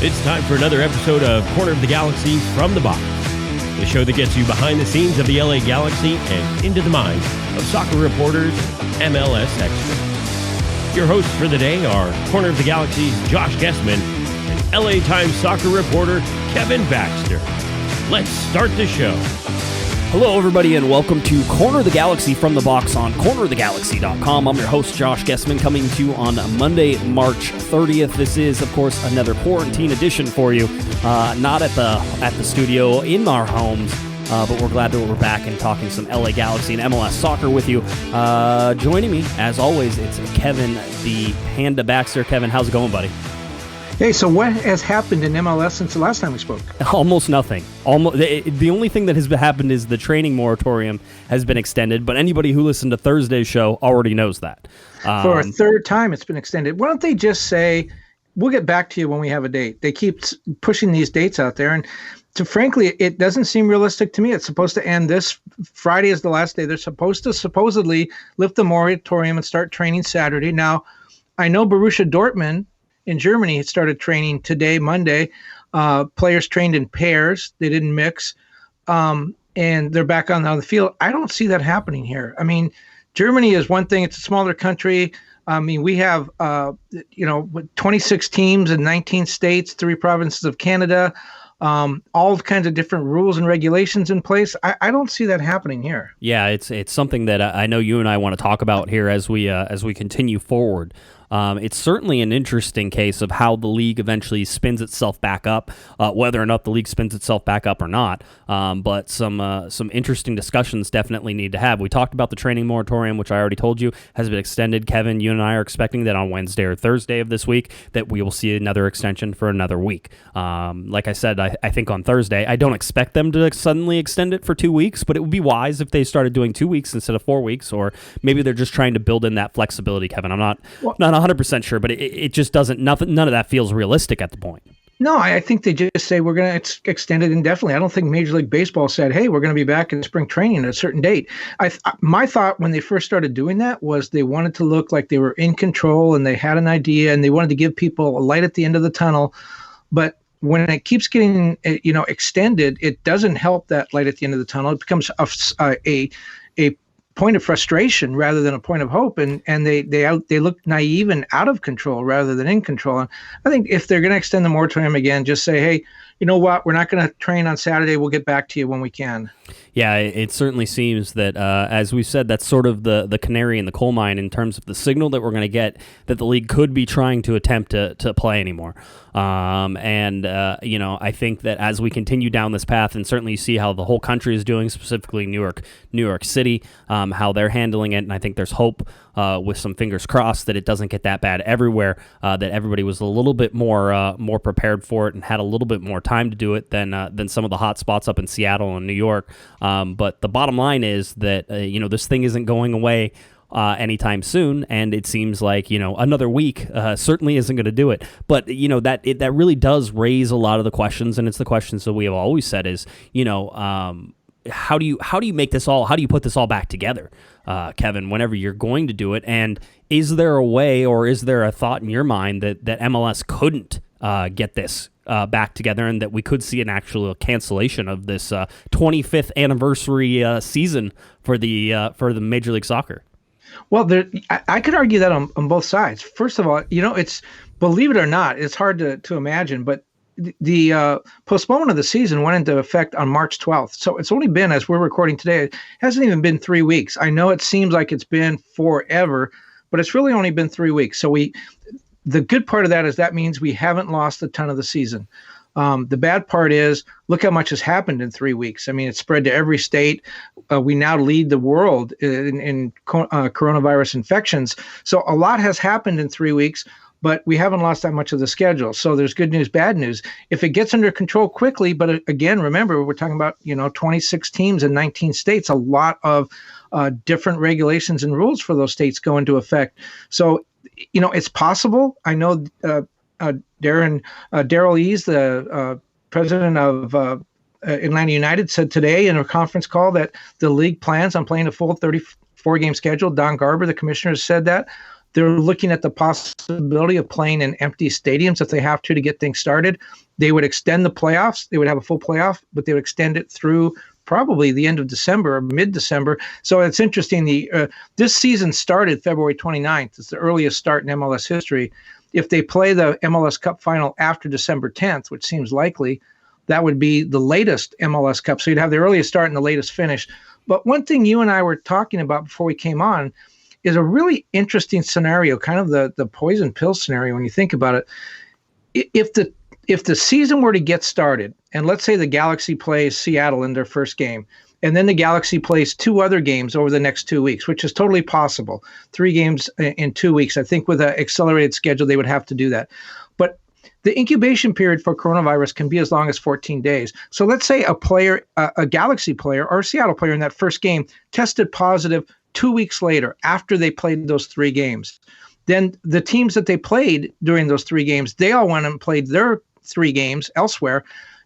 It's time for another episode of Corner of the Galaxy from the Box, the show that gets you behind the scenes of the LA Galaxy and into the minds of soccer reporters and MLS experts. Your hosts for the day are Corner of the Galaxy's Josh Guesman and LA Times soccer reporter Kevin Baxter. Let's start the show. Hello, everybody, and welcome to Corner of the Galaxy from the Box on cornerofthegalaxy.com. I'm your host, Josh Guesman, coming to you on Monday, March 30th. This is, of course, another quarantine edition for you. Not at the studio, in our homes, but we're glad that we're back and talking some LA Galaxy and MLS soccer with you. Joining me, as always, it's Kevin, the Panda Baxter. Kevin, how's it going, buddy? Hey, so what has happened in MLS since the last time we spoke? Almost nothing. The only thing that has happened is the training moratorium has been extended, but anybody who listened to Thursday's show already knows that. For a third time, it's been extended. Why don't they just say, we'll get back to you when we have a date? They keep pushing these dates out there, and frankly, it doesn't seem realistic to me. It's supposed to end this Friday is the last day. They're supposed to supposedly lift the moratorium and start training Saturday. Now, I know Borussia Dortmund in Germany had started training today, Monday. Players trained in pairs. They didn't mix. And they're back on the field. I don't see that happening here. I mean, Germany is one thing. It's a smaller country. I mean, we have, 26 teams in 19 states, 3 provinces of Canada, all kinds of different rules and regulations in place. I don't see that happening here. Yeah, it's something that I know you and I want to talk about here as we continue forward. It's certainly an interesting case of how the league eventually spins itself back up, whether or not the league spins itself back up or not. But some interesting discussions definitely need to have. We talked about the training moratorium, which I already told you has been extended. Kevin, you and I are expecting that on Wednesday or Thursday of this week that we will see another extension for another week. Like I said, I think on Thursday, I don't expect them to suddenly extend it for 2 weeks, but it would be wise if they started doing 2 weeks instead of 4 weeks, or maybe they're just trying to build in that flexibility, Kevin. I'm not 100% sure, but it just doesn't, none of that feels realistic at the point. No, I think they just say we're going to extend it indefinitely. I don't think Major League Baseball said, hey, we're going to be back in spring training at a certain date. My thought when they first started doing that was they wanted to look like they were in control and they had an idea and they wanted to give people a light at the end of the tunnel. But when it keeps getting extended, it doesn't help that light at the end of the tunnel. It becomes a point of frustration rather than a point of hope, and they look naive and out of control rather than in control. And I think if they're going to extend the moratorium again, just say, hey, you know what, we're not going to train on Saturday. We'll get back to you when we can. Yeah, it certainly seems that, as we've said, that's sort of the canary in the coal mine in terms of the signal that we're going to get that the league could be trying to attempt to play anymore. I think that as we continue down this path, and certainly you see how the whole country is doing, specifically New York City, how they're handling it, and I think there's hope with some fingers crossed that it doesn't get that bad everywhere, that everybody was a little bit more prepared for it and had a little bit more time to do it than some of the hot spots up in Seattle and New York. But the bottom line is that this thing isn't going away anytime soon, and it seems like another week certainly isn't going to do it. But that really does raise a lot of the questions, and it's the questions that we have always said is how do you make this all? How do you put this all back together, Kevin? Whenever you're going to do it, and is there a way, or is there a thought in your mind that MLS couldn't get this back together, and that we could see an actual cancellation of this 25th anniversary season for the Major League Soccer? Well, I could argue that on both sides. First of all, it's, believe it or not, it's hard to imagine, but the postponement of the season went into effect on March 12th. So it's only been, as we're recording today, it hasn't even been 3 weeks. I know it seems like it's been forever, but it's really only been 3 weeks. So the good part of that is that means we haven't lost a ton of the season. The bad part is, look how much has happened in 3 weeks. I mean, it's spread to every state. We now lead the world in coronavirus infections. So a lot has happened in 3 weeks, but we haven't lost that much of the schedule. So there's good news, bad news. If it gets under control quickly, but again, remember, we're talking about 26 teams in 19 states. A lot of different regulations and rules for those states go into effect. So it's possible. I know Daryl Ease, the president of Atlanta United, said today in a conference call that the league plans on playing a full 34-game schedule. Don Garber, the commissioner, said that. They're looking at the possibility of playing in empty stadiums if they have to get things started. They would extend the playoffs. They would have a full playoff, but they would extend it through probably the end of December or mid-December. So it's interesting. This season started February 29th. It's the earliest start in MLS history. If they play the MLS Cup final after December 10th, which seems likely, that would be the latest MLS Cup. So you'd have the earliest start and the latest finish. But one thing you and I were talking about before we came on is a really interesting scenario, kind of the poison pill scenario when you think about it. If the season were to get started, and let's say the Galaxy plays Seattle in their first game, and then the Galaxy plays 2 other games over the next 2 weeks, which is totally possible. 3 games in 2 weeks. I think with an accelerated schedule, they would have to do that. But the incubation period for coronavirus can be as long as 14 days. So let's say a player, a Galaxy player or a Seattle player in that first game tested positive 2 weeks later after they played those 3 games. Then the teams that they played during those 3 games, they all went and played their 3 games elsewhere.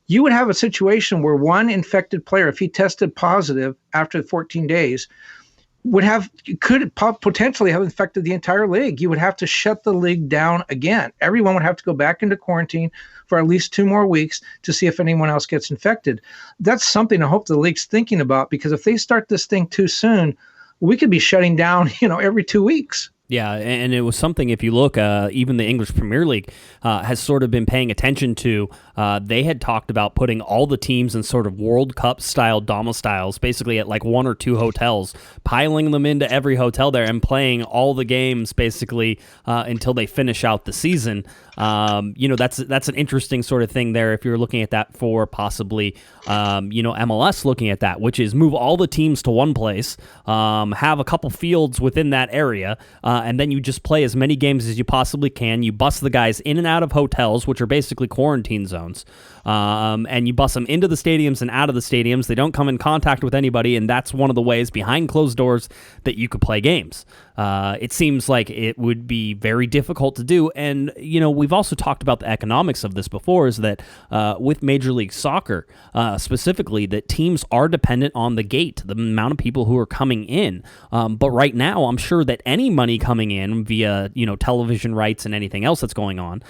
You would have a situation where one infected player, if he tested positive after 14 days, could potentially have infected the entire league. You would have to shut the league down again. Everyone would have to go back into quarantine for at least 2 more weeks to see if anyone else gets infected. That's something I hope the league's thinking about, because if they start this thing too soon, we could be shutting down, every 2 weeks. Yeah, and it was something, if you look, even the English Premier League has sort of been paying attention to. They had talked about putting all the teams in sort of World Cup-style domiciles, basically at like 1 or 2 hotels, piling them into every hotel there and playing all the games basically until they finish out the season. That's an interesting sort of thing there if you're looking at that for possibly, MLS looking at that, which is move all the teams to one place, have a couple fields within that area, and then you just play as many games as you possibly can. You bus the guys in and out of hotels, which are basically quarantine zones, and you bus them into the stadiums and out of the stadiums. They don't come in contact with anybody, and that's one of the ways behind closed doors that you could play games. It seems like it would be very difficult to do, and we've also talked about the economics of this before, is that with Major League Soccer specifically, that teams are dependent on the gate, the amount of people who are coming in. But right now, I'm sure that any money coming in via television rights and anything else that's going on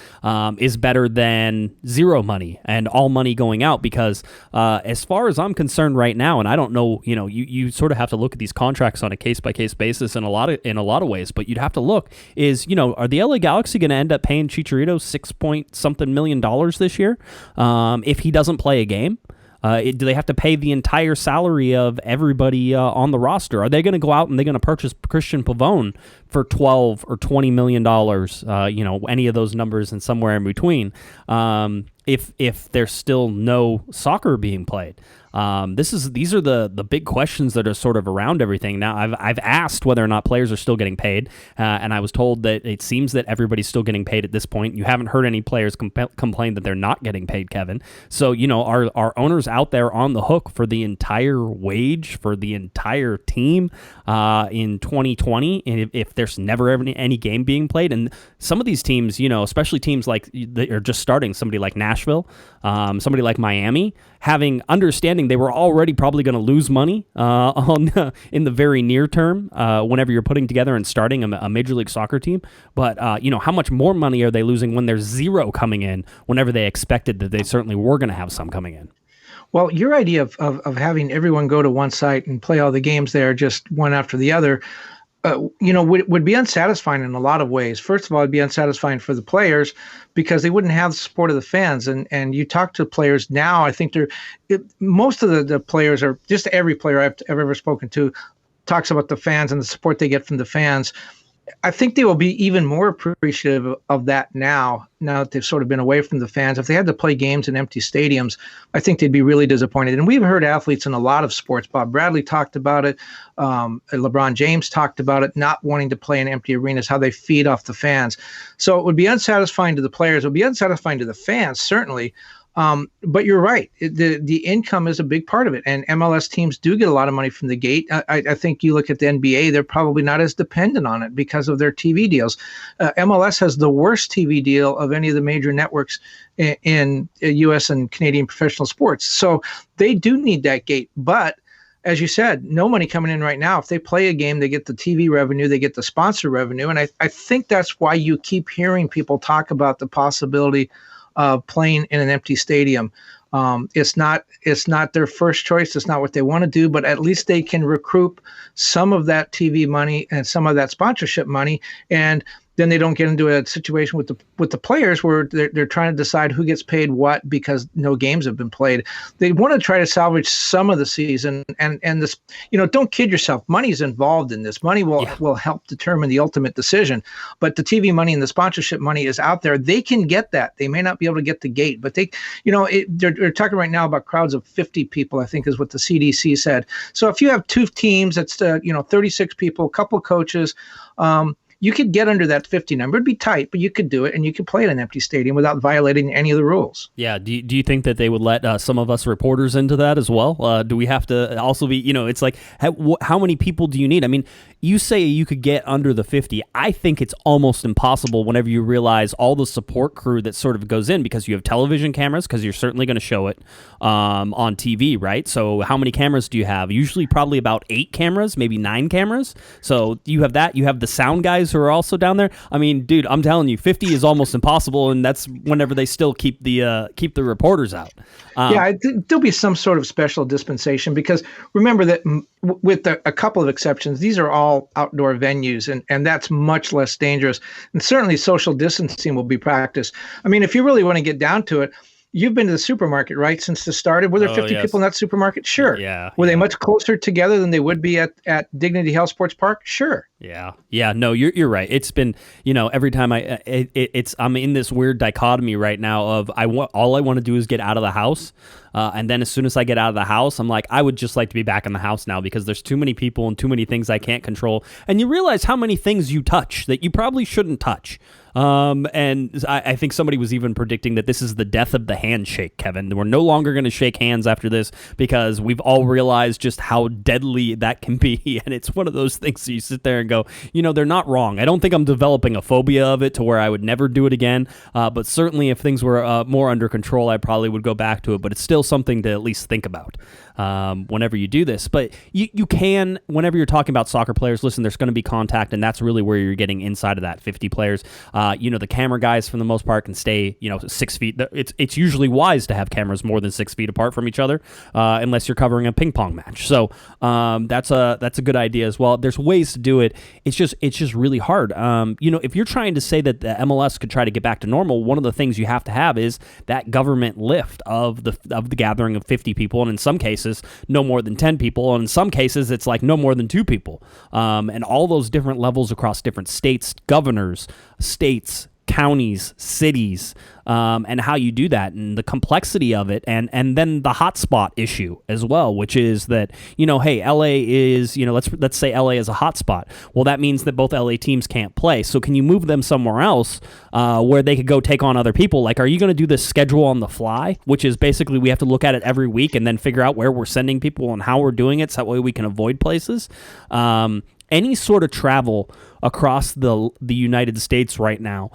is better than zero money and all money going out, because as far as I'm concerned right now, and I don't know, you sort of have to look at these contracts on a case-by-case basis in a lot of ways, but you'd have to look is, are the LA Galaxy going to end up paying Chicharito $6-point-something million this year if he doesn't play a game? Do they have to pay the entire salary of everybody on the roster? Are they going to go out and they're going to purchase Christian Pavone for $12 or $20 million? Any of those numbers and somewhere in between. If there's still no soccer being played. These are the big questions that are sort of around everything. Now, I've asked whether or not players are still getting paid, and I was told that it seems that everybody's still getting paid at this point. You haven't heard any players complain that they're not getting paid, Kevin. So, are owners out there on the hook for the entire wage for the entire team in 2020, and if there's never any game being played? And some of these teams, especially teams like that are just starting, somebody like Nashville, somebody like Miami, understanding they were already probably going to lose money in the very near term whenever you're putting together and starting a Major League Soccer team. But, how much more money are they losing when there's zero coming in whenever they expected that they certainly were going to have some coming in? Well, your idea of having everyone go to one site and play all the games there just one after the other, would be unsatisfying in a lot of ways. First of all, it'd be unsatisfying for the players because they wouldn't have the support of the fans. And you talk to players now, I think most of the players, or just every player I've ever spoken to, talks about the fans and the support they get from the fans. I think they will be even more appreciative of that now that they've sort of been away from the fans. If they had to play games in empty stadiums, I think they'd be really disappointed. And we've heard athletes in a lot of sports. Bob Bradley talked about it. LeBron James talked about it, not wanting to play in empty arenas, how they feed off the fans. So it would be unsatisfying to the players. It would be unsatisfying to the fans, certainly. But you're right. The income is a big part of it. And MLS teams do get a lot of money from the gate. I think you look at the NBA, they're probably not as dependent on it because of their TV deals. MLS has the worst TV deal of any of the major networks in U.S. and Canadian professional sports. So they do need that gate. But as you said, no money coming in right now. If they play a game, they get the TV revenue, they get the sponsor revenue. And I think that's why you keep hearing people talk about the possibility of playing in an empty stadium. It's not their first choice. It's not what they want to do, but at least they can recoup some of that TV money and some of that sponsorship money. And then they don't get into a situation with the players where they're trying to decide who gets paid what because no games have been played. They want to try to salvage some of the season, and this, don't kid yourself. Money's involved in this. Money will help determine the ultimate decision, but the TV money and the sponsorship money is out there. They can get that. They may not be able to get the gate, but they're talking right now about crowds of 50 people, I think is what the CDC said. So if you have two teams, that's 36 people, a couple coaches. You could get under that 50 number. It'd be tight, but you could do it, and you could play at an empty stadium without violating any of the rules. Yeah. Do you think that they would let some of us reporters into that as well? Do we have to also be, it's like, how many people do you need? I mean, you say you could get under the 50. I think it's almost impossible whenever you realize all the support crew that sort of goes in, because you have television cameras, because you're certainly going to show it on TV, right? So how many cameras do you have? Usually probably about 8 cameras, maybe 9 cameras. So you have that. You have the sound guys who are also down there. I mean, dude, I'm telling you, 50 is almost impossible, and that's whenever they still keep the reporters out. There'll be some sort of special dispensation, because remember that with a couple of exceptions, these are all outdoor venues, and that's much less dangerous. And certainly social distancing will be practiced. I mean, if you really want to get down to it, you've been to the supermarket, right, since this started? Were there 50 people in that supermarket? Sure. Yeah. Were they much closer together than they would be at Dignity Health Sports Park? Sure. Yeah. No, you're right. It's been, every time I'm in this weird dichotomy right now of all I want to do is get out of the house. And then as soon as I get out of the house, I'm like, I would just like to be back in the house now, because there's too many people and too many things I can't control. And you realize how many things you touch that you probably shouldn't touch. And I think somebody was even predicting that this is the death of the handshake, Kevin. We're no longer going to shake hands after this, because we've all realized just how deadly that can be. And it's one of those things that you sit there and go, they're not wrong. I don't think I'm developing a phobia of it to where I would never do it again. But certainly if things were more under control, I probably would go back to it. But it's still something to at least think about whenever you do this. But you can, whenever you're talking about soccer players, listen, there's going to be contact, and that's really where you're getting inside of that 50 players. The camera guys, for the most part, can stay, 6 feet. It's usually wise to have cameras more than 6 feet apart from each other, unless you're covering a ping pong match. So that's a good idea as well. There's ways to do it. It's just really hard. If you're trying to say that the MLS could try to get back to normal, one of the things you have to have is that government lift of the gathering of 50 people, and in some cases no more than 10 people, and in some cases it's like no more than 2 people, and all those different levels across different states, governors, states, counties, cities, and how you do that, and the complexity of it, and then the hotspot issue as well, which is that, hey, LA is, let's say LA is a hotspot. Well, that means that both LA teams can't play. So can you move them somewhere else where they could go take on other people? Like, are you going to do this schedule on the fly, which is basically we have to look at it every week and then figure out where we're sending people and how we're doing it, so that way we can avoid places? Any sort of travel across the United States right now,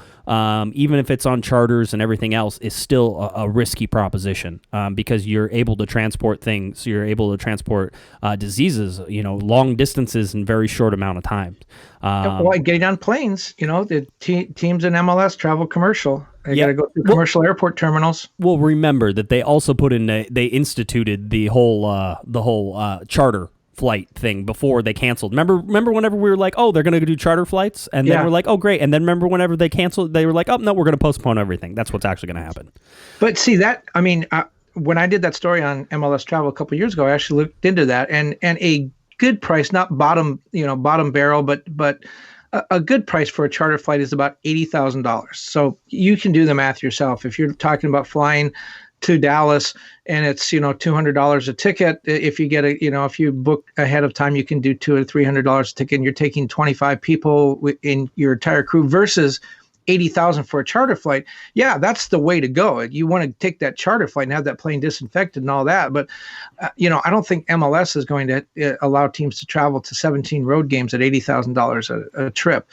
even if it's on charters and everything else, is still a risky proposition, because you're able to transport things, you're able to transport diseases, long distances in very short amount of time. Getting on planes, the teams in MLS travel commercial. They got to go through commercial airport terminals. Well, remember that they also they instituted the whole charter flight thing before they canceled. Remember whenever we were like, oh, they're going to do charter flights, and then we're like, oh, great. And then remember whenever they canceled, they were like, oh, no, we're going to postpone everything. That's what's actually going to happen. But see that, when I did that story on MLS travel a couple of years ago, I actually looked into that, and a good price, not bottom barrel, but a good price for a charter flight is about $80,000. So you can do the math yourself. If you're talking about flying to Dallas and it's, $200 a ticket, if you get if you book ahead of time, you can do $200 to $300 a ticket, and you're taking 25 people in your entire crew versus $80,000 for a charter flight. Yeah, that's the way to go. You want to take that charter flight and have that plane disinfected and all that. But, I don't think MLS is going to allow teams to travel to 17 road games at $80,000 a trip.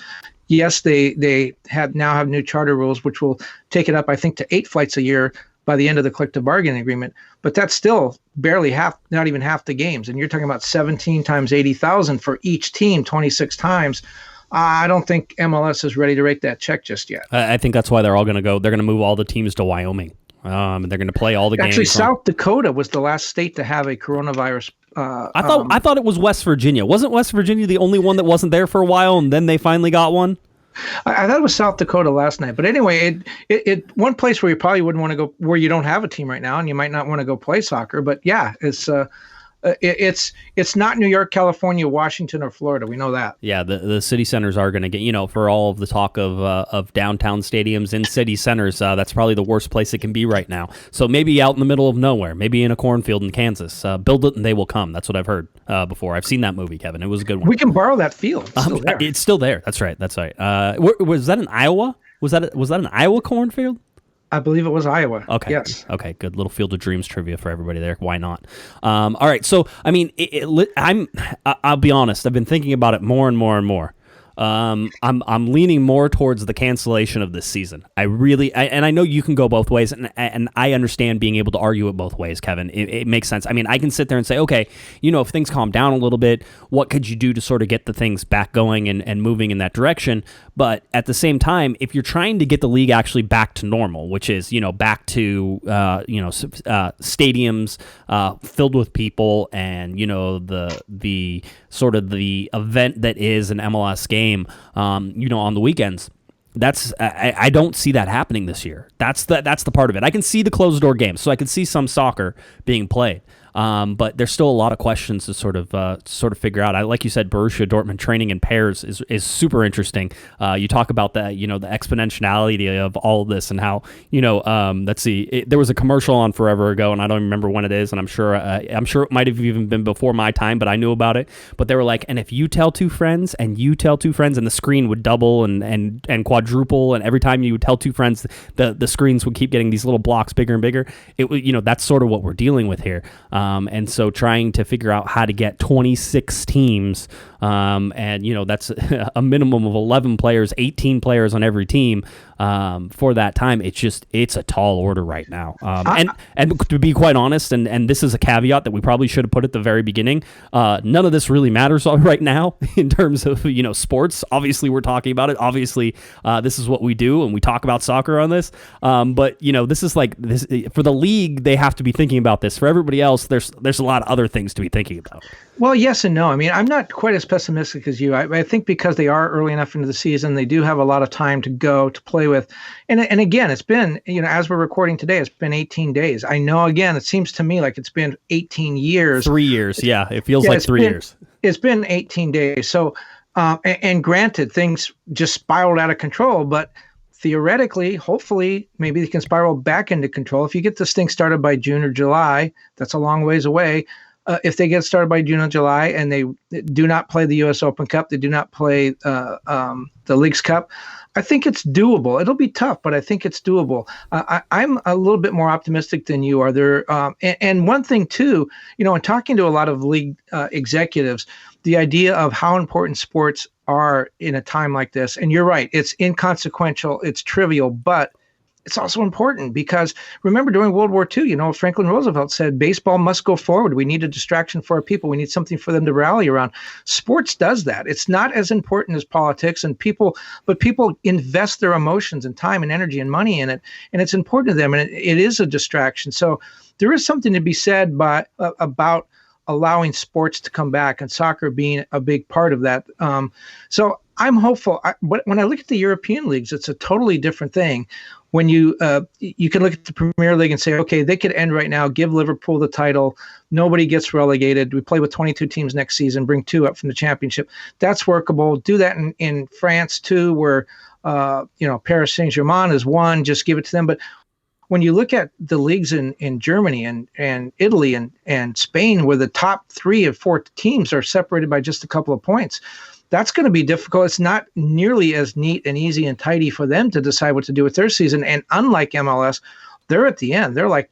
Yes, they now have new charter rules, which will take it up, I think, to 8 flights a year. by the end of the collective bargaining agreement. But that's still barely half, not even half the games. And you're talking about 17 times 80,000 for each team, 26 times. I don't think MLS is ready to write that check just yet. I think that's why they're all going to go. They're going to move all the teams to Wyoming. They're going to play all the games. Actually, South Dakota was the last state to have a coronavirus. I thought it was West Virginia. Wasn't West Virginia the only one that wasn't there for a while, and then they finally got one? I thought it was South Dakota last night. But anyway, it one place where you probably wouldn't want to go, where you don't have a team right now, and you might not want to go play soccer. But yeah, it's not New York, California, Washington, or Florida. We know that. Yeah, the city centers are going to get, for all of the talk of downtown stadiums in city centers, that's probably the worst place it can be right now. So maybe out in the middle of nowhere, maybe in a cornfield in Kansas. Build it and they will come. That's what I've heard before. I've seen that movie, Kevin. It was a good one. We can borrow that field. It's still there. That's right. Was that in Iowa? Was that an Iowa cornfield? I believe it was Iowa. Okay. Yes. Okay. Good little Field of Dreams trivia for everybody there. Why not? All right. So, I mean, I'll be honest. I've been thinking about it more and more and more. I'm leaning more towards the cancellation of this season. And I know you can go both ways, and I understand being able to argue it both ways, Kevin. It makes sense. I mean, I can sit there and say, okay, if things calm down a little bit, what could you do to sort of get the things back going and moving in that direction? But at the same time, if you're trying to get the league actually back to normal, which is, back to, stadiums filled with people and, the sort of the event that is an MLS game, on the weekends. I don't see that happening this year. That's the part of it. I can see the closed door games, so I can see some soccer being played. But there's still a lot of questions to sort of figure out. Like you said, Borussia Dortmund training in pairs is super interesting. You talk about that, the exponentiality of all of this and how, let's see, there was a commercial on forever ago, and I don't remember when it is, and I'm sure it might have even been before my time, but I knew about it. But they were like, and if you tell two friends, and the screen would double and quadruple, and every time you would tell two friends, the screens would keep getting these little blocks bigger and bigger. It would, that's sort of what we're dealing with here. And so trying to figure out how to get 26 teams, and, that's a minimum of 11 players, 18 players on every team for that time. It's a tall order right now. And to be quite honest, and this is a caveat that we probably should have put at the very beginning, none of this really matters right now in terms of, sports. Obviously, we're talking about it. Obviously, this is what we do, and we talk about soccer on this. But, this is like this for the league. They have to be thinking about this. For everybody else, there's a lot of other things to be thinking about. Well, yes and no. I mean, I'm not quite as pessimistic as you. I think because they are early enough into the season, they do have a lot of time to play with. And again, it's been, as we're recording today, it's been 18 days. I know, again, it seems to me like it's been 18 years. 3 years. Yeah, it feels like 3 years. It's been 18 days. So, and granted, things just spiraled out of control, but theoretically, hopefully, maybe they can spiral back into control. If you get this thing started by June or July, that's a long ways away. If they get started by June or July and they do not play the U.S. Open Cup, they do not play the Leagues Cup, I think it's doable. It'll be tough, but I think it's doable. I'm a little bit more optimistic than you are there. And one thing, too, in talking to a lot of league executives, the idea of how important sports are in a time like this. And you're right, it's inconsequential, it's trivial, but it's also important because remember during World War II, Franklin Roosevelt said baseball must go forward. We need a distraction for our people. We need something for them to rally around. Sports does that. It's not as important as politics but people invest their emotions and time and energy and money in it. And it's important to them. And it is a distraction. So there is something to be said about allowing sports to come back and soccer being a big part of that. So I'm hopeful. When I look at the European leagues, it's a totally different thing. When you can look at the Premier League and say, okay, they could end right now, give Liverpool the title, nobody gets relegated. We play with 22 teams next season, bring 2 up from the championship. That's workable. Do that in France too, where Paris Saint-Germain is 1, just give it to them. But when you look at the leagues in Germany and Italy and Spain, where the top 3 of 4 teams are separated by just a couple of points, that's going to be difficult. It's not nearly as neat and easy and tidy for them to decide what to do with their season. And unlike MLS, they're at the end. They're like,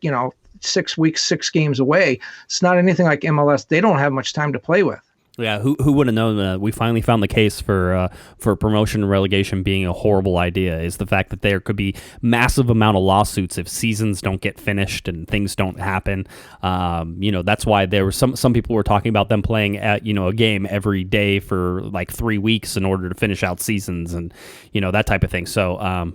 6 weeks, 6 games away. It's not anything like MLS. They don't have much time to play with. Yeah, who would have known that? We finally found the case for promotion and relegation being a horrible idea, is the fact that there could be massive amount of lawsuits if seasons don't get finished and things don't happen. That's why there were some people were talking about them playing at a game every day for like 3 weeks in order to finish out seasons and that type of thing. So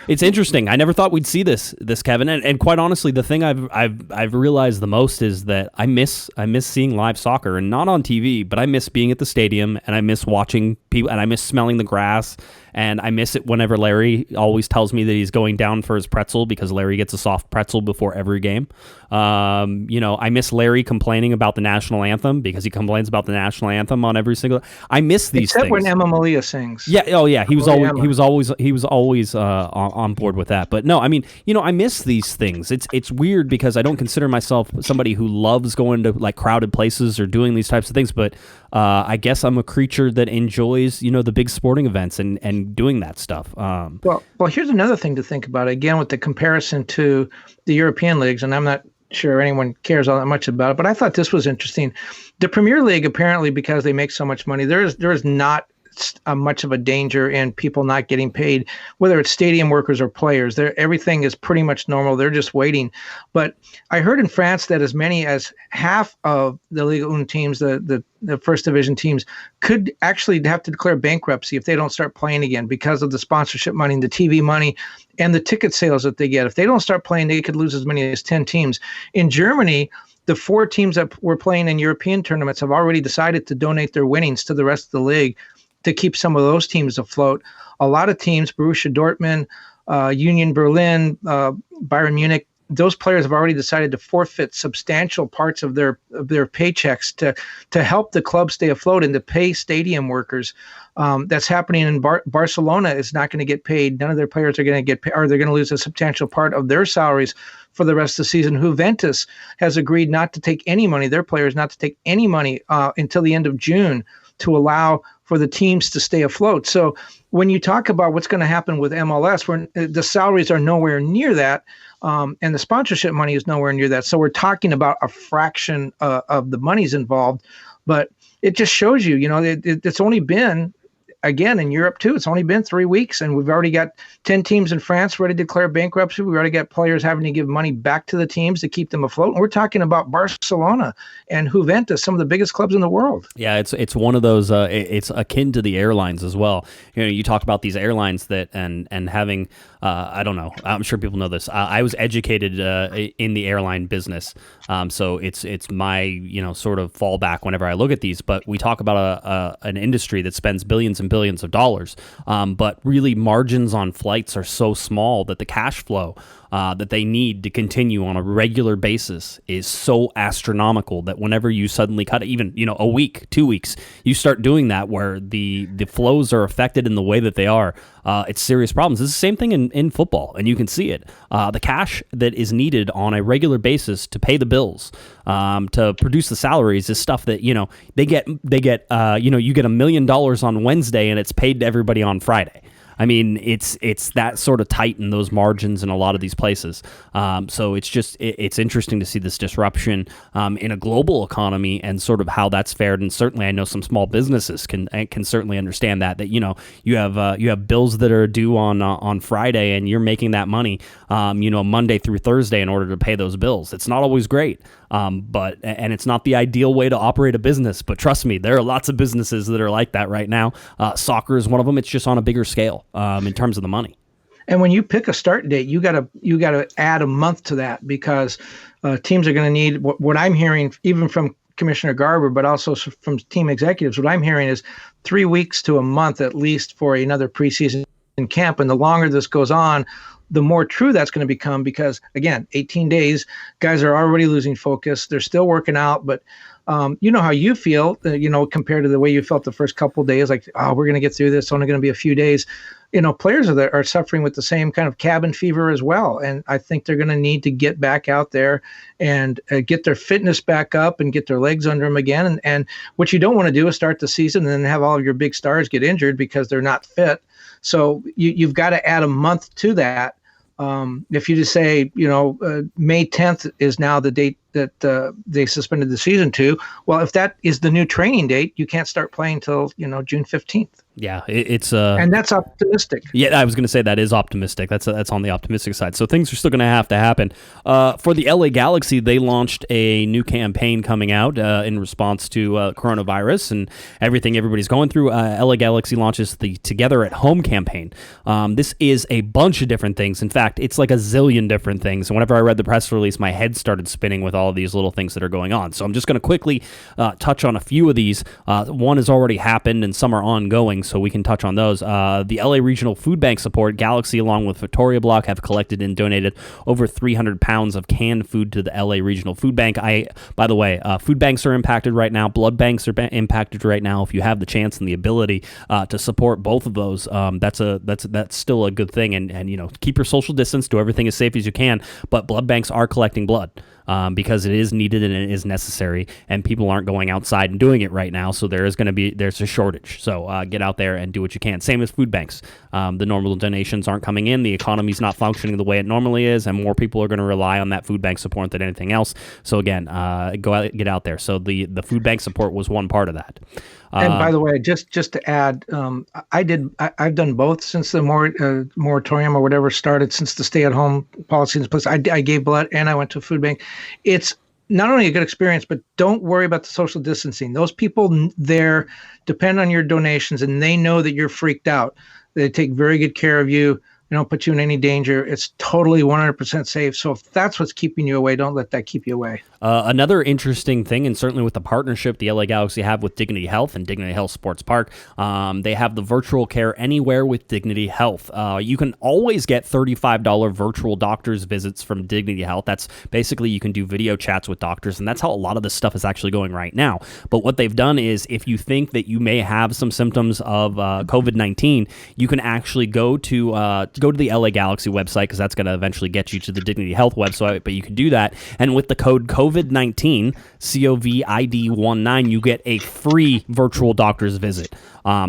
it's interesting. I never thought we'd see this, Kevin. And quite honestly, the thing I've realized the most is that I miss seeing live soccer, and not on TV, but I miss being at the stadium, and I miss watching people, and I miss smelling the grass, and I miss it whenever Larry always tells me that he's going down for his pretzel, because Larry gets a soft pretzel before every game. I miss Larry complaining about the national anthem, because he complains about the national anthem on every single. I miss these Except things. when Emma Malia sings. Yeah. Oh, yeah. He was always on board with that. But no, I mean, I miss these things. It's weird because I don't consider myself somebody who loves going to like crowded places or doing these types of things. But I guess I'm a creature that enjoys, the big sporting events and doing that stuff. Well, here's another thing to think about, again, with the comparison to the European leagues, and I'm not sure anyone cares all that much about it, but I thought this was interesting. The Premier League, apparently, because they make so much money, there is not much of a danger in people not getting paid, whether it's stadium workers or players. Everything is pretty much normal. They're just waiting. But I heard in France that as many as half of the Ligue 1 teams, the first division teams, could actually have to declare bankruptcy if they don't start playing again because of the sponsorship money, the TV money, and the ticket sales that they get. If they don't start playing, they could lose as many as 10 teams. In Germany, the 4 teams that were playing in European tournaments have already decided to donate their winnings to the rest of the league to keep some of those teams afloat. A lot of teams, Borussia Dortmund, Union Berlin, Bayern Munich, those players have already decided to forfeit substantial parts of their paychecks to help the club stay afloat and to pay stadium workers. That's happening in Barcelona. Is not going to get paid. None of their players are going to get paid, or they're going to lose a substantial part of their salaries for the rest of the season. Juventus has agreed not to take any money, their players not to take any money until the end of June, to allow for the teams to stay afloat. So when you talk about what's going to happen with MLS, the salaries are nowhere near that, and the sponsorship money is nowhere near that. So we're talking about a fraction of the monies involved, but it just shows you, it's only been, again, in Europe too, it's only been 3 weeks, and we've already got 10 teams in France ready to declare bankruptcy. We've already got players having to give money back to the teams to keep them afloat. And we're talking about Barcelona and Juventus, some of the biggest clubs in the world. Yeah, it's one of those. It's akin to the airlines as well. You talk about these airlines that and having. I don't know. I'm sure people know this. I was educated in the airline business, so it's my sort of fallback whenever I look at these. But we talk about an industry that spends billions and billions of dollars, but really margins on flights are so small that the cash flow that they need to continue on a regular basis is so astronomical that whenever you suddenly cut it, even a week, 2 weeks, you start doing that where the flows are affected in the way that they are. It's serious problems. It's the same thing in football, and you can see it. The cash that is needed on a regular basis to pay the bills, to produce the salaries, is stuff that they get. You get $1 million on Wednesday, and it's paid to everybody on Friday. I mean, it's that sort of tight in those margins in a lot of these places. So it's interesting to see this disruption in a global economy and sort of how that's fared. And certainly, I know some small businesses can certainly understand that you have bills that are due on Friday, and you're making that money Monday through Thursday in order to pay those bills. It's not always great. But it's not the ideal way to operate a business. But trust me, there are lots of businesses that are like that right now. Soccer is one of them. It's just on a bigger scale in terms of the money. And when you pick a start date, you gotta add a month to that, because teams are going to need what I'm hearing, even from Commissioner Garber, but also from team executives. What I'm hearing is 3 weeks to a month at least for another preseason camp. And the longer this goes on, the more true that's going to become, because again, 18 days, guys are already losing focus. They're still working out, but you know how you feel, compared to the way you felt the first couple of days, like, oh, we're going to get through this. It's only going to be a few days. Players are suffering with the same kind of cabin fever as well. And I think they're going to need to get back out there and get their fitness back up and get their legs under them again. And what you don't want to do is start the season and then have all of your big stars get injured because they're not fit. So you've got to add a month to that. If you just say, May 10th is now the date that they suspended the season to, well, if that is the new training date, you can't start playing till, June 15th. Yeah, it's and that's optimistic. Yeah, I was going to say that is optimistic. That's on the optimistic side. So things are still going to have to happen. For the LA Galaxy, they launched a new campaign coming out in response to coronavirus and everything everybody's going through. LA Galaxy launches the Together at Home campaign. This is a bunch of different things. In fact, it's like a zillion different things. And whenever I read the press release, my head started spinning with all of these little things that are going on. So I'm just going to quickly touch on a few of these. One has already happened and some are ongoing, so we can touch on those. The LA Regional Food Bank support, Galaxy along with Victoria Block have collected and donated over 300 pounds of canned food to the LA Regional Food Bank. By the way, food banks are impacted right now. Blood banks are impacted right now. If you have the chance and the ability to support both of those, that's still a good thing. And keep your social distance, do everything as safe as you can. But blood banks are collecting blood. Because it is needed and it is necessary, and people aren't going outside and doing it right now, so there's a shortage. So get out there and do what you can. Same as food banks. The normal donations aren't coming in. The economy's not functioning the way it normally is, and more people are going to rely on that food bank support than anything else. So again, get out there. So the food bank support was one part of that. And by the way, just to add, I've done both since the moratorium or whatever started, since the stay-at-home policy in place. I gave blood and I went to a food bank. It's not only a good experience, but don't worry about the social distancing. Those people there depend on your donations, and they know that you're freaked out. They take very good care of you. They don't put you in any danger. It's totally 100% safe. So if that's what's keeping you away, don't let that keep you away. Another interesting thing, and certainly with the partnership the LA Galaxy have with Dignity Health and Dignity Health Sports Park, they have the virtual care anywhere with Dignity Health. You can always get $35 virtual doctor's visits from Dignity Health. That's basically you can do video chats with doctors, and that's how a lot of this stuff is actually going right now. But what they've done is if you think that you may have some symptoms of COVID-19, you can actually go to the LA Galaxy website, because that's going to eventually get you to the Dignity Health website, but you can do that. And with the code COVID-19, COVID-19, you get a free virtual doctor's visit.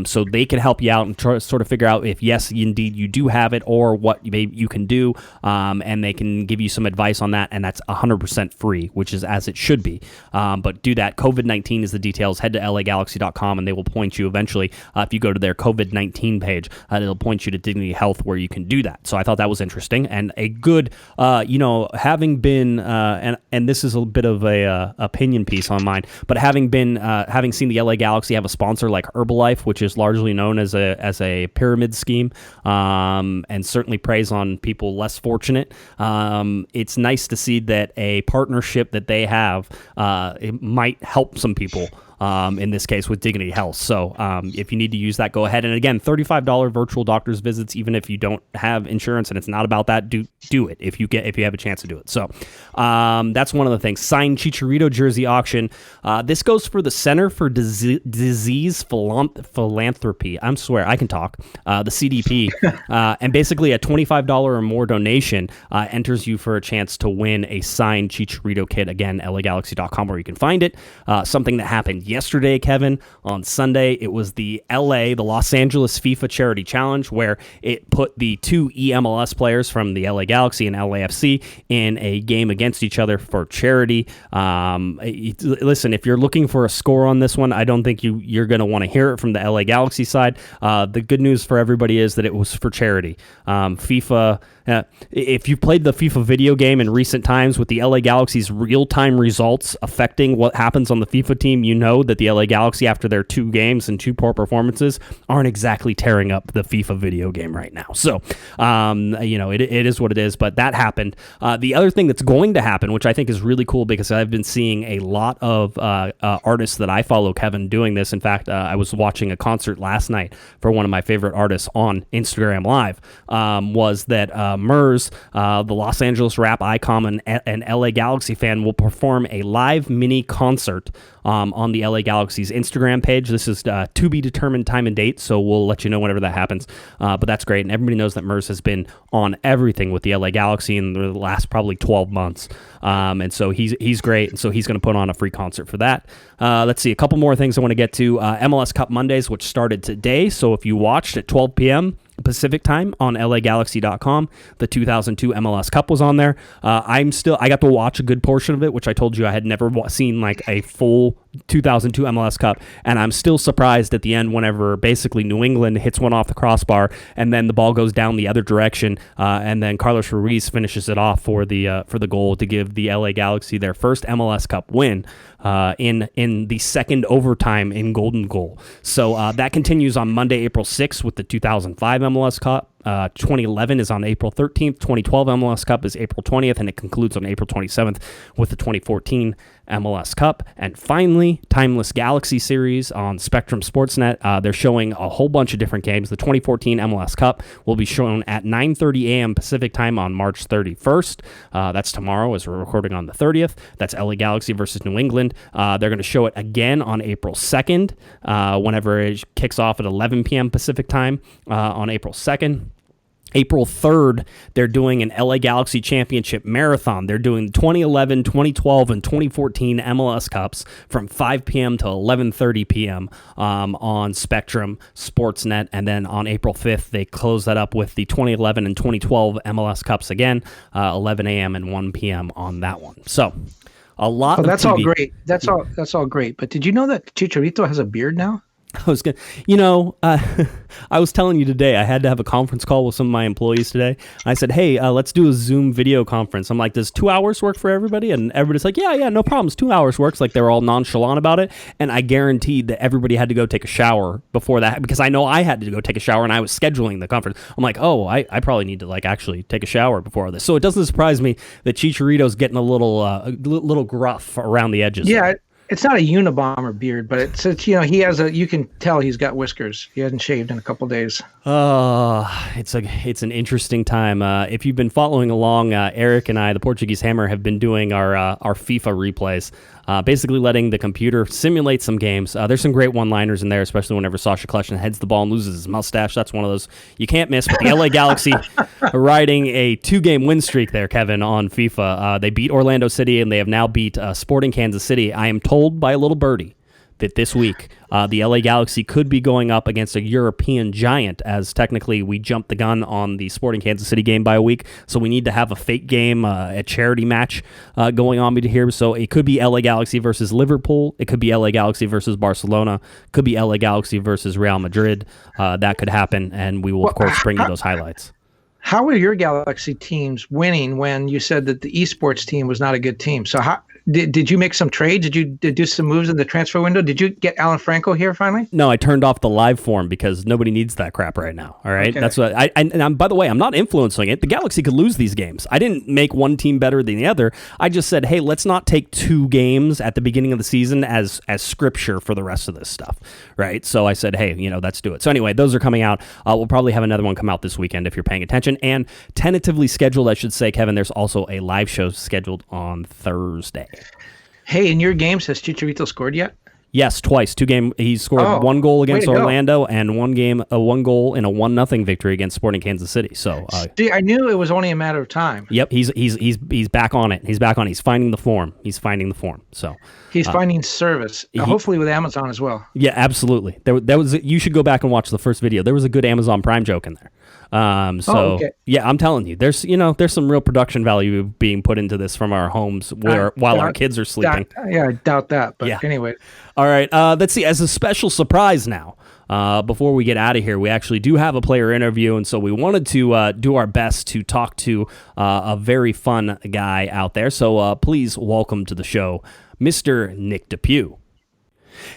So they can help you out and try to sort of figure out if, yes, indeed, you do have it or what you can do, and they can give you some advice on that, and that's 100% free, which is as it should be. But do that. COVID-19 is the details. Head to lagalaxy.com, and they will point you eventually, if you go to their COVID-19 page, it'll point you to Dignity Health where you can do that. So I thought that was interesting, and a good, having been, and this is a bit of a opinion piece on mine, but having seen the LA Galaxy have a sponsor like Herbalife, which is largely known as a pyramid scheme, and certainly preys on people less fortunate. It's nice to see that a partnership that they have it might help some people. In this case with Dignity Health. So if you need to use that, go ahead. And again, $35 virtual doctor's visits, even if you don't have insurance, and it's not about that, do it if you have a chance to do it. So that's one of the things. Signed Chicharito jersey auction. This goes for the Center for Disease Philanthropy. I swear I can talk. The CDP. And basically a $25 or more donation enters you for a chance to win a signed Chicharito kit. Again, lagalaxy.com where you can find it. Something that happened yesterday, Kevin, on Sunday. It was the Los Angeles FIFA Charity Challenge, where it put the two EMLS players from the LA Galaxy and LAFC in a game against each other for charity. Listen, if you're looking for a score on this one, I don't think you're going to want to hear it from the LA Galaxy side. The good news for everybody is that it was for charity. FIFA, if you played the FIFA video game in recent times with the LA Galaxy's real-time results affecting what happens on the FIFA team, you know that the LA Galaxy, after their 2 games and 2 poor performances, aren't exactly tearing up the FIFA video game right now. So, it is what it is, but that happened. The other thing that's going to happen, which I think is really cool, because I've been seeing a lot of artists that I follow, Kevin, doing this. In fact, I was watching a concert last night for one of my favorite artists on Instagram Live, was that Murs, the Los Angeles rap icon and LA Galaxy fan, will perform a live mini concert on the LA Galaxy's Instagram page. This is to be determined time and date, so we'll let you know whenever that happens. But that's great, and everybody knows that Murs has been on everything with the LA Galaxy in the last probably 12 months. And so he's great, and so he's going to put on a free concert for that. Let's see, a couple more things I want to get to. MLS Cup Mondays, which started today, so if you watched at 12 p.m., Pacific time on LAGalaxy.com. The 2002 MLS Cup was on there. I got to watch a good portion of it, which I told you I had never seen like a full 2002 MLS Cup, and I'm still surprised at the end whenever basically New England hits one off the crossbar and then the ball goes down the other direction, and then Carlos Ruiz finishes it off for the goal to give the LA Galaxy their first MLS Cup win in the second overtime in Golden Goal. So that continues on Monday, April 6th with the 2005 MLS Cup. 2011 is on April 13th. 2012 MLS Cup is April 20th, and it concludes on April 27th with the 2014 MLS Cup. And finally, Timeless Galaxy Series on Spectrum Sportsnet. They're showing a whole bunch of different games. The 2014 MLS Cup will be shown at 9:30 a.m. Pacific time on March 31st. That's tomorrow as we're recording on the 30th. That's LA Galaxy versus New England. They're going to show it again on April 2nd, whenever it kicks off at 11 p.m. Pacific time on April 2nd. April 3rd, they're doing an LA Galaxy Championship Marathon. They're doing 2011, 2012, and 2014 MLS Cups from 5 p.m. to 11:30 p.m. On Spectrum Sportsnet. And then on April 5th, they close that up with the 2011 and 2012 MLS Cups again, 11 a.m. and 1 p.m. on that one. So a lot of that's TV. all great. That's all great. But did you know that Chicharito has a beard now? I was gonna, I was telling you today, I had to have a conference call with some of my employees today. I said, hey, let's do a Zoom video conference. I'm like, does 2 hours work for everybody? And everybody's like, yeah, no problems. 2 hours works. Like, they're all nonchalant about it. And I guaranteed that everybody had to go take a shower before that, because I know I had to go take a shower and I was scheduling the conference. I'm like, oh, I probably need to like actually take a shower before this. So it doesn't surprise me that Chicharito's getting a little gruff around the edges. Yeah. It's not a Unabomber beard, but it's he has you can tell he's got whiskers. He hasn't shaved in a couple days. It's an interesting time. If you've been following along, Eric and I, the Portuguese Hammer, have been doing our FIFA replays, basically letting the computer simulate some games. There's some great one-liners in there, especially whenever Sasha Kleshnan heads the ball and loses his mustache. That's one of those you can't miss. But the LA Galaxy are riding a 2-game win streak there, Kevin, on FIFA. They beat Orlando City, and they have now beat Sporting Kansas City. I am told by a little birdie that this week the LA Galaxy could be going up against a European giant, as technically we jumped the gun on the Sporting Kansas City game by a week, so we need to have a fake game, a charity match going on here. So it could be LA Galaxy versus Liverpool, it could be LA Galaxy versus Barcelona, could be LA Galaxy versus Real Madrid. That could happen, and we will, of course, bring you those highlights. How are your Galaxy teams winning when you said that the esports team was not a good team? So how did you make some trades? Did you do some moves in the transfer window? Did you get Alan Franco here finally? No, I turned off the live form because nobody needs that crap right now. All right, okay. That's what and by the way, I'm not influencing it. The Galaxy could lose these games. I didn't make one team better than the other. I just said, hey, let's not take 2 games at the beginning of the season as scripture for the rest of this stuff, right? So I said, hey, let's do it. So anyway, those are coming out. We'll probably have another one come out this weekend if you're paying attention. And tentatively scheduled, I should say, Kevin, there's also a live show scheduled on Thursday. Hey, in your games, has Chicharito scored yet? Yes, twice. 2 game. He scored 1 goal against Orlando and 1 goal in a 1-0 victory against Sporting Kansas City. So see, I knew it was only a matter of time. Yep, he's back on it. He's back on it. He's finding the form. So he's finding service. Hopefully with Amazon as well. Yeah, absolutely. There was. You should go back and watch the first video. There was a good Amazon Prime joke in there. Okay. Yeah, I'm telling you, there's some real production value being put into this from our homes while our kids are sleeping. I doubt that. But anyway. All right. Let's see. As a special surprise now, before we get out of here, we actually do have a player interview, and so we wanted to do our best to talk to a very fun guy out there. So please welcome to the show, Mr. Nick DePuy.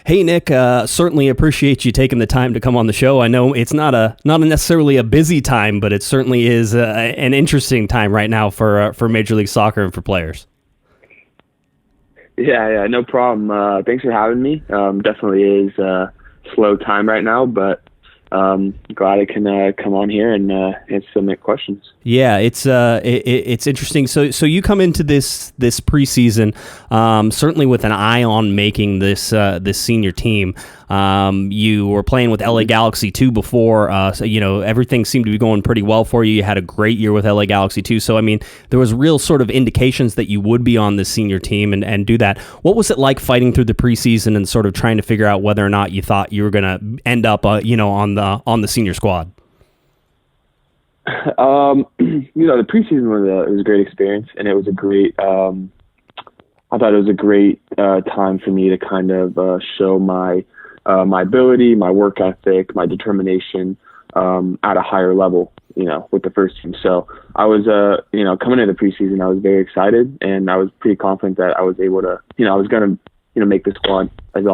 Hey, Nick, certainly appreciate you taking the time to come on the show. I know it's not necessarily a busy time, but it certainly is an interesting time right now for Major League Soccer and for players. Yeah, no problem. Thanks for having me. Definitely is a slow time right now, but glad I can come on here and submit questions. Yeah, it's interesting. So you come into this preseason certainly with an eye on making this senior team. You were playing with LA Galaxy 2 before, so everything seemed to be going pretty well for you. You had a great year with LA Galaxy 2. So I mean, there was real sort of indications that you would be on this senior team and do that. What was it like fighting through the preseason and sort of trying to figure out whether or not you thought you were going to end up on the senior squad? The preseason was a great experience, and it was a great. I thought it was a great time for me to kind of show my ability, my work ethic, my determination at a higher level. With the first team. So I was, coming into the preseason, I was very excited, and I was pretty confident that I was able to, I was going to, make the squad as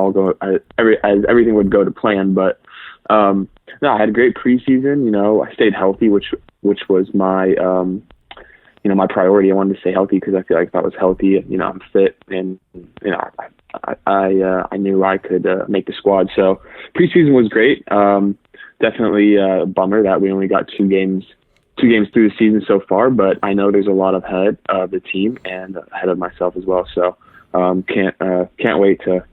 everything would go to plan. But no, I had a great preseason. I stayed healthy, which was my, my priority. I wanted to stay healthy because I feel like if I was healthy, I'm fit, and I knew I could make the squad. So preseason was great. Definitely a bummer that we only got two games through the season so far, but I know there's a lot ahead of the team and ahead of myself as well. So can't wait to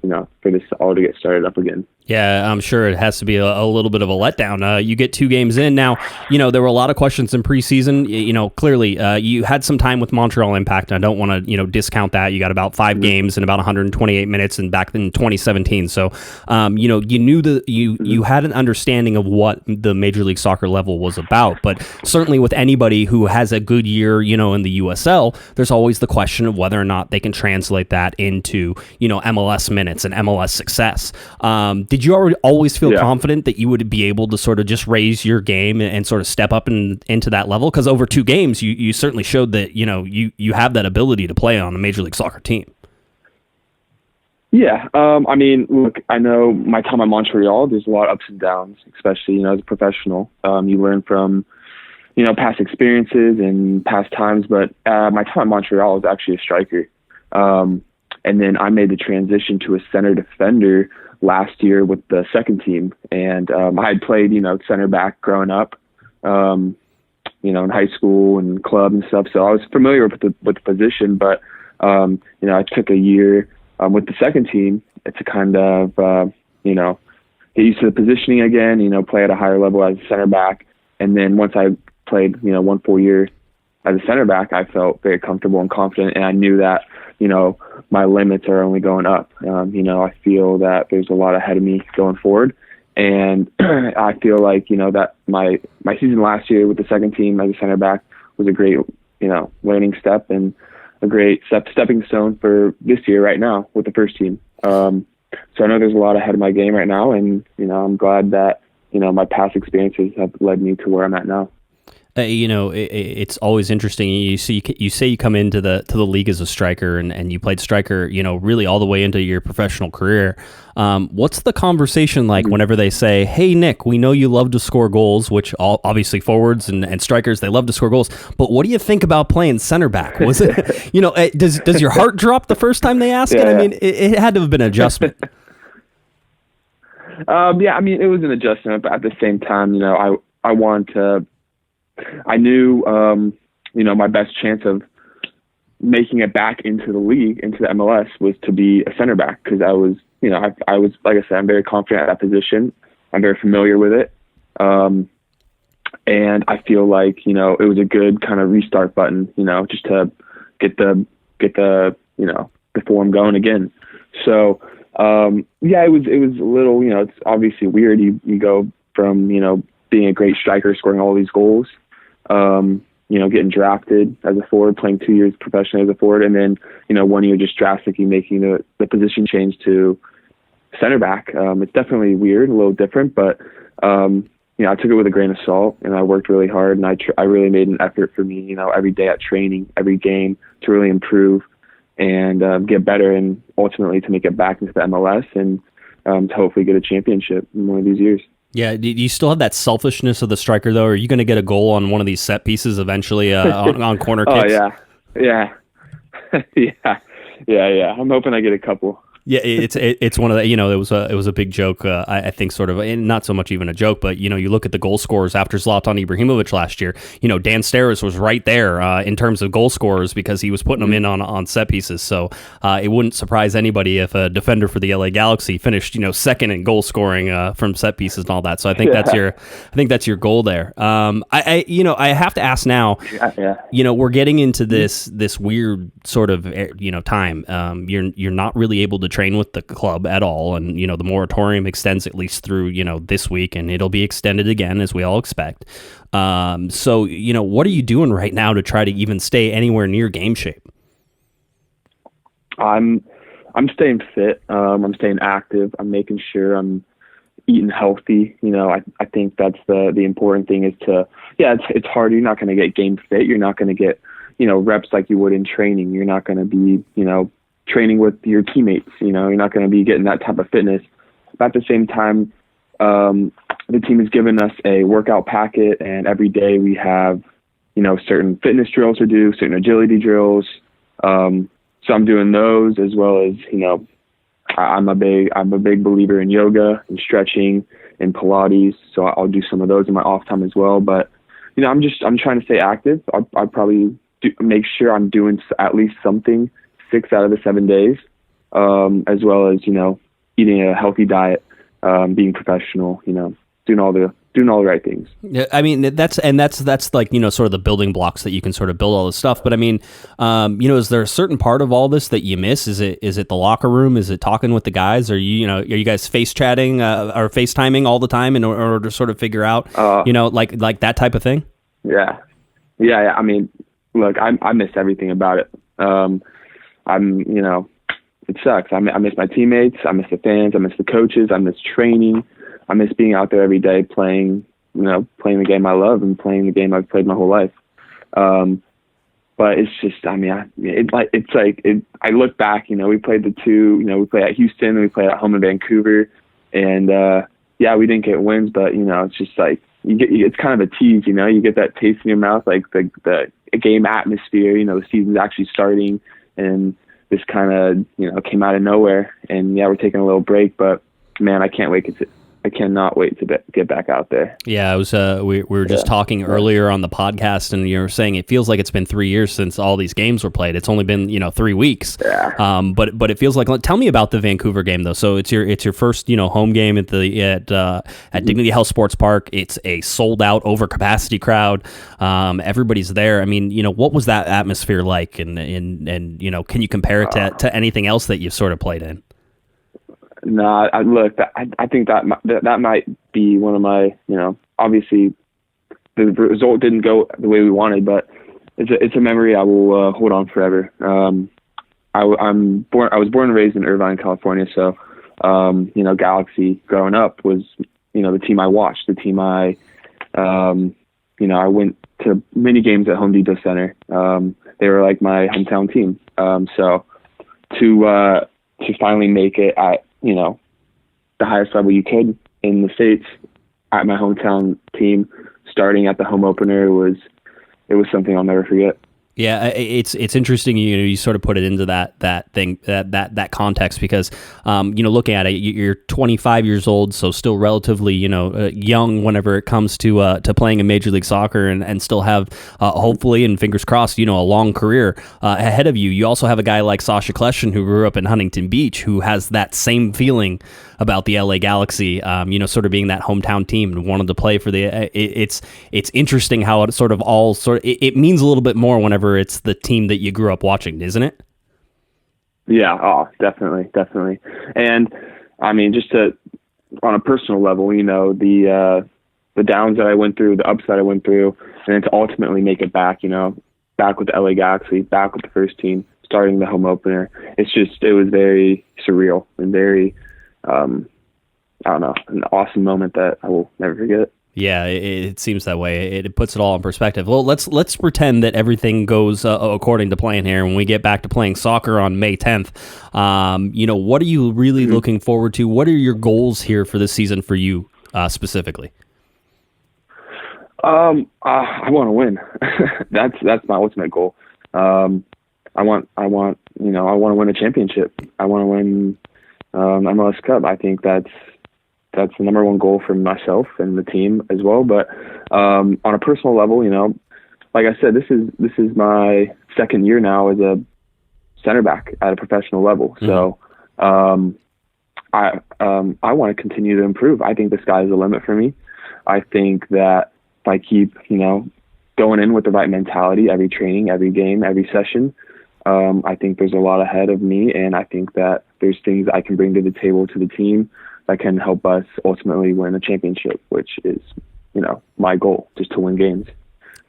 for this all to get started up again. Yeah, I'm sure it has to be a little bit of a letdown. You get 2 games in now. There were a lot of questions in preseason. Clearly, you had some time with Montreal Impact. And I don't want to discount that. You got about 5 games and about 128 minutes, and back in 2017. So, you knew you had an understanding of what the Major League Soccer level was about. But certainly, with anybody who has a good year, in the USL, there's always the question of whether or not they can translate that into MLS minutes and MLS success. Did you always feel confident that you would be able to sort of just raise your game and sort of step up into that level? Because over 2 games, you certainly showed that you have that ability to play on a Major League Soccer team. Yeah, look, I know my time at Montreal, there's a lot of ups and downs, especially as a professional. You learn from past experiences and past times, but my time at Montreal was actually a striker, and then I made the transition to a center defender last year with the second team. And I had played, center back growing up, in high school and club and stuff. So I was familiar with the position, but, I took a year with the second team to kind of, get used to the positioning again, play at a higher level as a center back. And then once I played, 1 full year as a center back, I felt very comfortable and confident. And I knew that, my limits are only going up. I feel that there's a lot ahead of me going forward. And I feel like, that my season last year with the second team as a center back was a great, learning step and a great stepping stone for this year right now with the first team. So I know there's a lot ahead of my game right now. And, I'm glad that, my past experiences have led me to where I'm at now. It's always interesting. You say you come into the league as a striker, and you played striker, really all the way into your professional career. What's the conversation like whenever they say, "Hey, Nick, we know you love to score goals," which obviously forwards and strikers, they love to score goals. But what do you think about playing center back? Was it, does your heart drop the first time they ask it? I mean, it had to have been an adjustment. It was an adjustment, but at the same time, I want to. I knew, my best chance of making it back into the league, into the MLS, was to be a center back, because I was, I was, like I said, I'm very confident at that position. I'm very familiar with it. And I feel like, it was a good kind of restart button, just to get the form going again. So, it was a little, it's obviously weird. You go from, being a great striker, scoring all these goals, getting drafted as a forward, playing 2 years professionally as a forward, and then, 1 year just drastically making the position change to center back. It's definitely weird, a little different, but, I took it with a grain of salt, and I worked really hard, and I really made an effort for me, every day at training, every game, to really improve and get better, and ultimately to make it back into the MLS and to hopefully get a championship in one of these years. Yeah, do you still have that selfishness of the striker, though? Are you going to get a goal on one of these set pieces eventually on corner kicks? Oh, yeah. Yeah. I'm hoping I get a couple. Yeah, it's one of the, it was a big joke. I think sort of, and not so much even a joke, but you look at the goal scorers after Zlatan Ibrahimovic last year. Dan Steres was right there in terms of goal scorers because he was putting them in on set pieces. So it wouldn't surprise anybody if a defender for the LA Galaxy finished second in goal scoring from set pieces and all that. So I think that's your goal there. I have to ask now. We're getting into this weird sort of time. You're not really able to train with the club at all. And, the moratorium extends at least through, this week, and it'll be extended again, as we all expect. So, what are you doing right now to try to even stay anywhere near game shape? I'm staying fit. I'm staying active. I'm making sure I'm eating healthy. I think that's the important thing is it's hard. You're not going to get game fit. You're not going to get, reps like you would in training. You're not going to be, training with your teammates. You're not going to be getting that type of fitness. But at the same time, the team has given us a workout packet, and every day we have, certain fitness drills to do, certain agility drills. So I'm doing those, as well as, I'm a big believer in yoga and stretching and Pilates. So I'll do some of those in my off time as well. But, I'm trying to stay active. I'll probably make sure I'm doing at least something 6 out of the 7 days, as well as, eating a healthy diet, being professional, doing all the right things. Yeah, I mean, that's like, sort of the building blocks that you can sort of build all this stuff. But I mean, is there a certain part of all this that you miss? Is it the locker room? Is it talking with the guys? Are you guys face chatting or FaceTiming all the time in order to sort of figure out, like that type of thing? Yeah. I mean, look, I miss everything about it. It sucks. I miss my teammates. I miss the fans. I miss the coaches. I miss training. I miss being out there every day playing the game I love and playing the game I've played my whole life. But it's just, I look back, we played the two, we played at Houston and we played at home in Vancouver, and we didn't get wins, but it's just like it's kind of a tease, you get that taste in your mouth, like the game atmosphere, the season's actually starting, and this kind of came out of nowhere, and we're taking a little break, but man, I cannot wait to get back out there. Yeah, I was. We were just talking earlier on the podcast, and you were saying it feels like it's been 3 years since all these games were played. It's only been 3 weeks. Yeah. But it feels like. Tell me about the Vancouver game though. So it's your first home game at Dignity Health Sports Park. It's a sold out overcapacity crowd. Everybody's there. I mean, what was that atmosphere like? And can you compare it to anything else that you've sort of played in? No, I think that might be one of my, obviously the result didn't go the way we wanted, but it's a memory I will hold on forever. I was born and raised in Irvine, California. So, Galaxy growing up was, the team I watched, the team I went to many games at Home Depot Center. They were like my hometown team. So to finally make it at, the highest level you could in the States at my hometown team, starting at the home opener, it was something I'll never forget. Yeah, it's interesting. You sort of put it into that thing, that context, because looking at it, you're 25 years old, so still relatively young whenever it comes to playing in Major League Soccer, and still have hopefully, and fingers crossed, a long career ahead of you. You also have a guy like Sasha Kleshin, who grew up in Huntington Beach, who has that same feeling about the LA Galaxy, sort of being that hometown team and wanted to play for the. It's interesting how it sort of all it means a little bit more whenever it's the team that you grew up watching, isn't it? Yeah, definitely. And I mean, just on a personal level, the downs that I went through, the ups that I went through, and then to ultimately make it back, back with the LA Galaxy, back with the first team, starting the home opener. It was very surreal and very, an awesome moment that I will never forget. Yeah, it seems that way. It puts it all in perspective. Well, let's pretend that everything goes according to plan here. When we get back to playing soccer on May 10th, what are you really looking forward to? What are your goals here for this season for you specifically? I want to win. That's my ultimate goal. I want to win a championship. I want to win MLS Cup. I think that's the number one goal for myself and the team as well. But on a personal level, like I said, this is my second year now as a center back at a professional level. Mm-hmm. So I want to continue to improve. I think the sky's the limit for me. I think that if I keep going in with the right mentality, every training, every game, every session, I think there's a lot ahead of me, and I think that there's things I can bring to the table to the team that can help us ultimately win a championship, which is, my goal, just to win games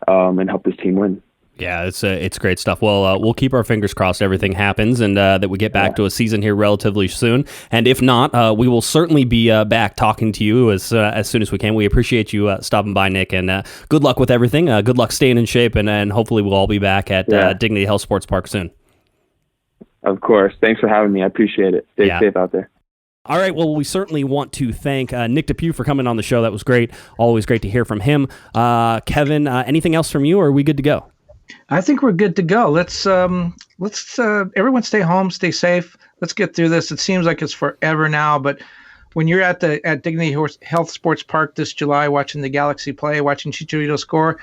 and help this team win. Yeah, it's great stuff. Well, we'll keep our fingers crossed everything happens and that we get back to a season here relatively soon. And if not, we will certainly be back talking to you as soon as we can. We appreciate you stopping by, Nick, and good luck with everything. Good luck staying in shape, and hopefully we'll all be back at Dignity Health Sports Park soon. Of course. Thanks for having me. I appreciate it. Stay safe out there. All right, well, we certainly want to thank Nick DePuy for coming on the show. That was great. Always great to hear from him. Kevin, anything else from you, or are we good to go? I think we're good to go. Let's everyone stay home, stay safe. Let's get through this. It seems like it's forever now, but when you're at Dignity Health Sports Park this July watching the Galaxy play, watching Chicharito score,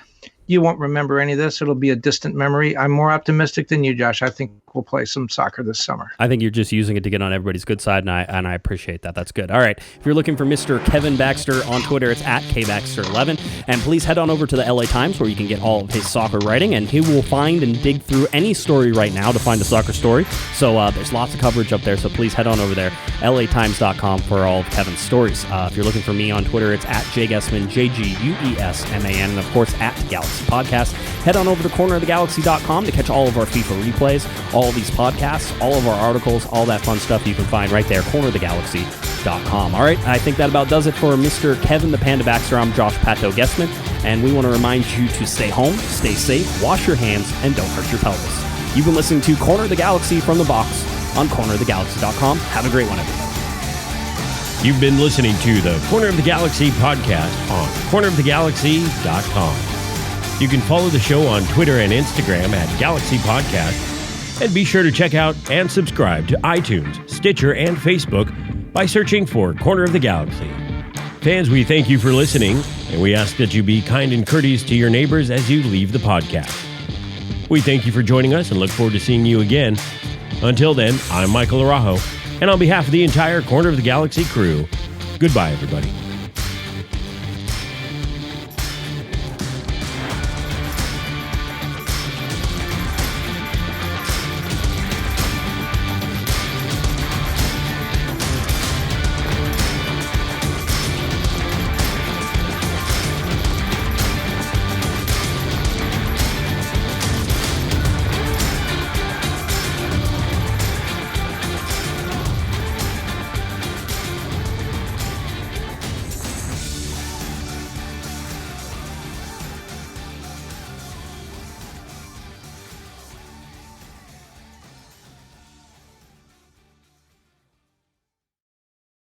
you won't remember any of this. It'll be a distant memory. I'm more optimistic than you, Josh. I think we'll play some soccer this summer. I think you're just using it to get on everybody's good side, and I appreciate that. That's good. All right. If you're looking for Mr. Kevin Baxter on Twitter, it's at KBaxter11. And please head on over to the LA Times where you can get all of his soccer writing, and he will find and dig through any story right now to find a soccer story. So there's lots of coverage up there, so please head on over there, latimes.com, for all of Kevin's stories. If you're looking for me on Twitter, it's at JGuesman, JGUESMAN, and of course at Galaxy Podcast. Head on over to cornerofthegalaxy.com to catch all of our FIFA replays, all of these podcasts, all of our articles, all that fun stuff you can find right there, cornerofthegalaxy.com. All right, I think that about does it for Mr. Kevin the Panda Baxter. I'm Josh Pato Guesman, and we want to remind you to stay home, stay safe, wash your hands, and don't hurt your pelvis. You've been listening to Corner of the Galaxy from the box on cornerofthegalaxy.com. Have a great one, everybody. You've been listening to the Corner of the Galaxy podcast on cornerofthegalaxy.com. You can follow the show on Twitter and Instagram at Galaxy Podcast, and be sure to check out and subscribe to iTunes, Stitcher, and Facebook by searching for Corner of the Galaxy. Fans, we thank you for listening, and we ask that you be kind and courteous to your neighbors as you leave the podcast. We thank you for joining us and look forward to seeing you again. Until then, I'm Michael Araujo, and on behalf of the entire Corner of the Galaxy crew, goodbye, everybody.